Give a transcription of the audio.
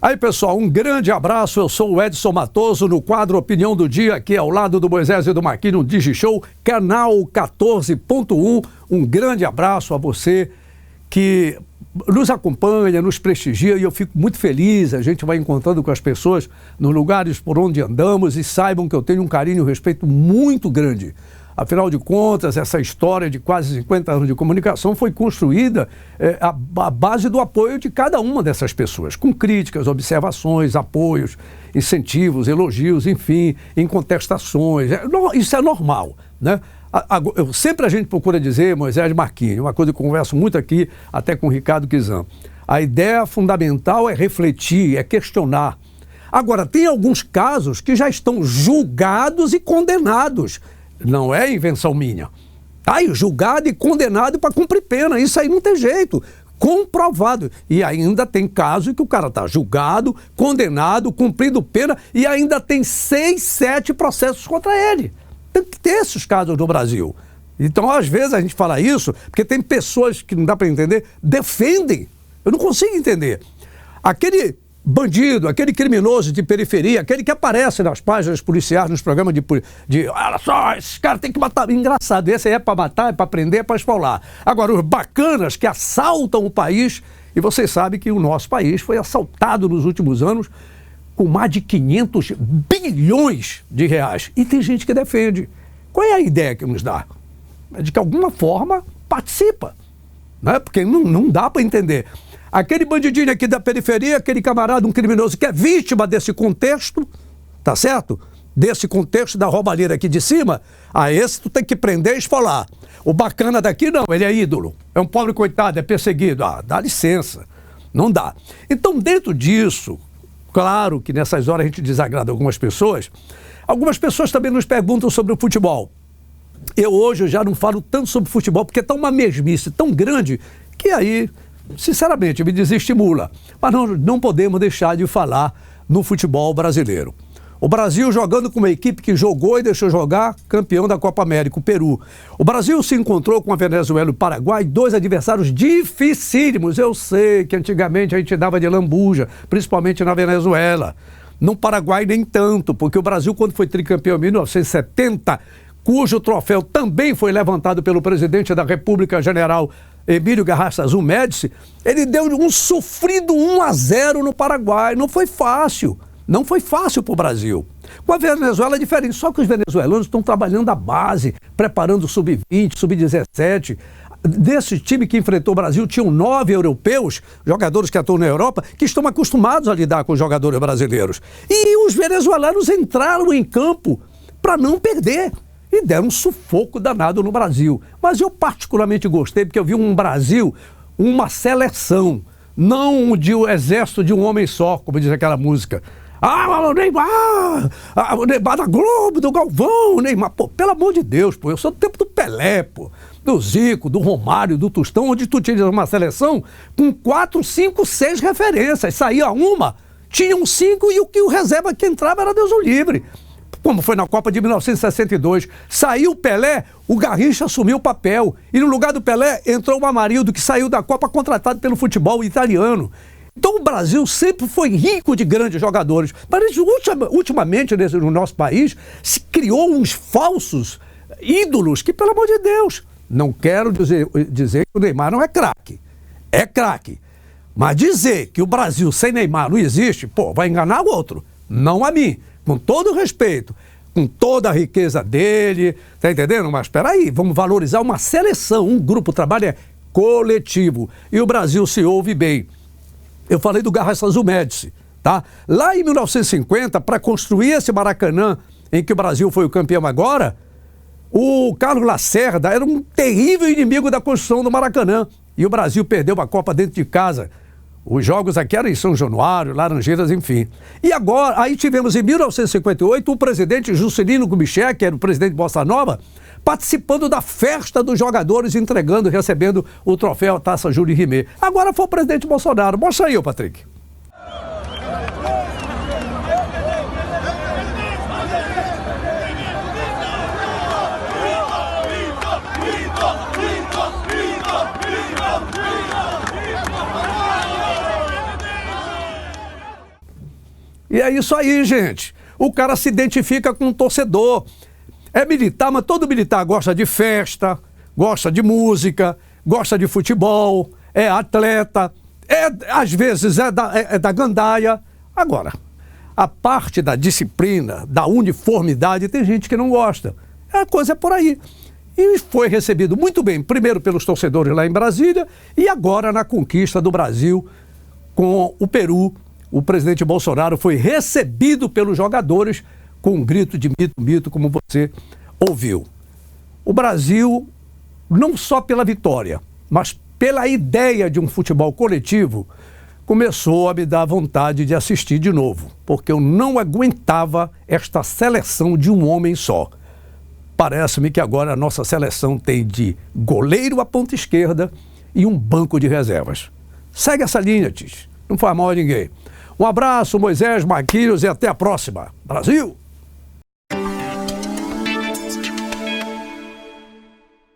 Aí, pessoal, um grande abraço. Eu sou o Edson Matoso, no quadro Opinião do Dia, aqui ao lado do Moisés e do Marquinhos, no DigiShow, canal 14.1. Um grande abraço a você que nos acompanha, nos prestigia, e eu fico muito feliz. A gente vai encontrando com as pessoas nos lugares por onde andamos, e saibam que eu tenho um carinho e um respeito muito grande. Afinal de contas, essa história de quase 50 anos de comunicação foi construída à base do apoio de cada uma dessas pessoas, com críticas, observações, apoios, incentivos, elogios, enfim, em contestações. Isso é normal, né? Sempre a gente procura dizer, Moisés Marquinhos, uma coisa que eu converso muito aqui, até com o Ricardo Kizan, a ideia fundamental é refletir, é questionar. Agora, tem alguns casos que já estão julgados e condenados. Não é invenção minha. Aí, julgado e condenado para cumprir pena. Isso aí não tem jeito. Comprovado. E ainda tem caso que o cara está julgado, condenado, cumprindo pena, e ainda tem 6, 7 processos contra ele. Tem que ter esses casos no Brasil. Então, às vezes, a gente fala isso porque tem pessoas que não dá para entender, defendem. Eu não consigo entender. Aquele bandido, aquele criminoso de periferia, aquele que aparece nas páginas policiais, nos programas de olha só, esses caras têm que matar. Engraçado, esse aí é para matar, é para prender, é para esfolar. Agora, os bacanas que assaltam o país, e vocês sabem que o nosso país foi assaltado nos últimos anos com mais de 500 bilhões de reais. E tem gente que defende. Qual é a ideia que nos dá? É de que, de alguma forma, participa. Né? Porque não dá para entender. Aquele bandidinho aqui da periferia, aquele camarada, um criminoso que é vítima desse contexto, tá certo? Desse contexto da roubalheira aqui de cima, esse tu tem que prender e esfolar. O bacana daqui não, ele é ídolo. É um pobre coitado, é perseguido. Dá licença. Não dá. Então, dentro disso, claro que nessas horas a gente desagrada algumas pessoas. Algumas pessoas também nos perguntam sobre o futebol. Eu hoje já não falo tanto sobre futebol, porque está uma mesmice tão grande que aí, sinceramente, me desestimula. Mas não podemos deixar de falar no futebol brasileiro. O Brasil jogando com uma equipe que jogou e deixou jogar, campeão da Copa América, o Peru. O Brasil se encontrou com a Venezuela e o Paraguai, 2 adversários dificílimos. Eu sei que antigamente a gente dava de lambuja, principalmente na Venezuela. No Paraguai nem tanto, porque o Brasil, quando foi tricampeão em 1970, cujo troféu também foi levantado pelo presidente da República, general Emílio Garrastazu Médici, ele deu um sofrido 1-0 no Paraguai. Não foi fácil. Não foi fácil para o Brasil. Com a Venezuela é diferente, só que os venezuelanos estão trabalhando a base, preparando o sub-20, sub-17. Desse time que enfrentou o Brasil, tinham 9 europeus, jogadores que atuam na Europa, que estão acostumados a lidar com os jogadores brasileiros. E os venezuelanos entraram em campo para não perder. E deram um sufoco danado no Brasil. Mas eu particularmente gostei, porque eu vi um Brasil, uma seleção, não de um exército de um homem só, como diz aquela música. O Neymar! O Neymar da Globo, do Galvão, o Neymar. Pô, pelo amor de Deus, pô, eu sou do tempo do Pelé, pô, do Zico, do Romário, do Tostão, onde tu tinha uma seleção com 4, 5, 6 referências. Saía uma, tinham 5 e o reserva que entrava era Deus o livre. Como foi na Copa de 1962. Saiu o Pelé, o Garrincha assumiu o papel. E no lugar do Pelé entrou o Amarildo, que saiu da Copa contratado pelo futebol italiano. Então o Brasil sempre foi rico de grandes jogadores. Mas ultimamente no nosso país se criou uns falsos ídolos que, pelo amor de Deus, não quero dizer que o Neymar não é craque. É craque. Mas dizer que o Brasil sem Neymar não existe, pô, vai enganar o outro. Não a mim. Com todo o respeito, com toda a riqueza dele, tá entendendo? Mas espera aí, vamos valorizar uma seleção, um grupo, o trabalho é coletivo. E o Brasil se ouve bem. Eu falei do Garrastazu Médici, tá? Lá em 1950, para construir esse Maracanã, em que o Brasil foi o campeão agora, o Carlos Lacerda era um terrível inimigo da construção do Maracanã. E o Brasil perdeu a Copa dentro de casa. Os jogos aqui eram em São Januário, Laranjeiras, enfim. E agora, aí tivemos em 1958 o presidente Juscelino Kubitschek, que era o presidente de Bossa Nova, participando da festa dos jogadores, entregando, recebendo o troféu, a taça Júlio Rimet. Agora foi o presidente Bolsonaro. Mostra aí, ô Patrick. E é isso aí, gente. O cara se identifica com um torcedor. É militar, mas todo militar gosta de festa, gosta de música, gosta de futebol, é atleta, às vezes é da gandaia. Agora, a parte da disciplina, da uniformidade, tem gente que não gosta. A coisa é por aí. E foi recebido muito bem, primeiro pelos torcedores lá em Brasília e agora na conquista do Brasil com o Peru. O presidente Bolsonaro foi recebido pelos jogadores com um grito de mito, mito, como você ouviu. O Brasil, não só pela vitória, mas pela ideia de um futebol coletivo, começou a me dar vontade de assistir de novo, porque eu não aguentava esta seleção de um homem só. Parece-me que agora a nossa seleção tem de goleiro à ponta esquerda e um banco de reservas. Segue essa linha, Tis. Não faz mal a ninguém. Um abraço, Moisés, Marquinhos, e até a próxima. Brasil!